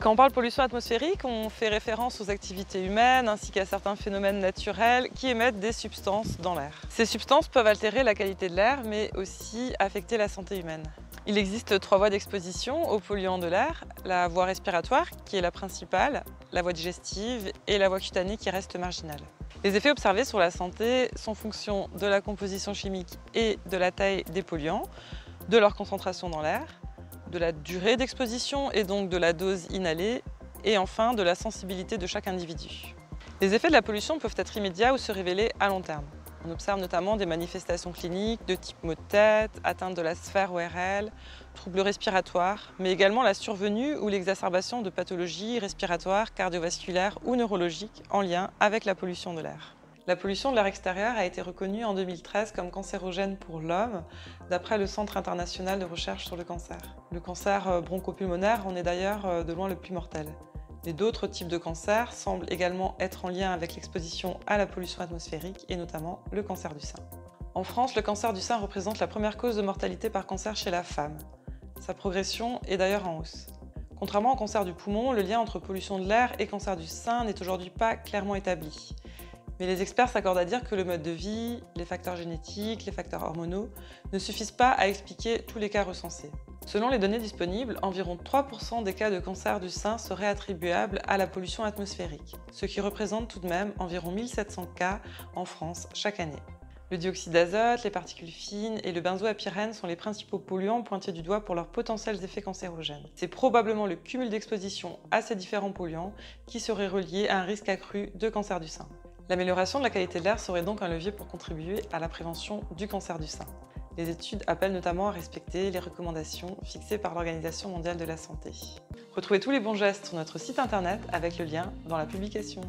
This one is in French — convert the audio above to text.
Quand on parle pollution atmosphérique, on fait référence aux activités humaines ainsi qu'à certains phénomènes naturels qui émettent des substances dans l'air. Ces substances peuvent altérer la qualité de l'air, mais aussi affecter la santé humaine. Il existe 3 voies d'exposition aux polluants de l'air: la voie respiratoire, qui est la principale, la voie digestive et la voie cutanée qui reste marginale. Les effets observés sur la santé sont fonction de la composition chimique et de la taille des polluants, de leur concentration dans l'air, de la durée d'exposition et donc de la dose inhalée, et enfin de la sensibilité de chaque individu. Les effets de la pollution peuvent être immédiats ou se révéler à long terme. On observe notamment des manifestations cliniques de type maux de tête, atteinte de la sphère ORL, troubles respiratoires, mais également la survenue ou l'exacerbation de pathologies respiratoires, cardiovasculaires ou neurologiques en lien avec la pollution de l'air. La pollution de l'air extérieur a été reconnue en 2013 comme cancérogène pour l'homme, d'après le Centre international de recherche sur le cancer. Le cancer bronchopulmonaire en est d'ailleurs de loin le plus mortel. Mais d'autres types de cancers semblent également être en lien avec l'exposition à la pollution atmosphérique et notamment le cancer du sein. En France, le cancer du sein représente la première cause de mortalité par cancer chez la femme. Sa progression est d'ailleurs en hausse. Contrairement au cancer du poumon, le lien entre pollution de l'air et cancer du sein n'est aujourd'hui pas clairement établi. Mais les experts s'accordent à dire que le mode de vie, les facteurs génétiques, les facteurs hormonaux ne suffisent pas à expliquer tous les cas recensés. Selon les données disponibles, environ 3% des cas de cancer du sein seraient attribuables à la pollution atmosphérique, ce qui représente tout de même environ 1700 cas en France chaque année. Le dioxyde d'azote, les particules fines et le benzoapyrène sont les principaux polluants pointés du doigt pour leurs potentiels effets cancérogènes. C'est probablement le cumul d'exposition à ces différents polluants qui serait relié à un risque accru de cancer du sein. L'amélioration de la qualité de l'air serait donc un levier pour contribuer à la prévention du cancer du sein. Les études appellent notamment à respecter les recommandations fixées par l'Organisation mondiale de la santé. Retrouvez tous les bons gestes sur notre site internet avec le lien dans la publication.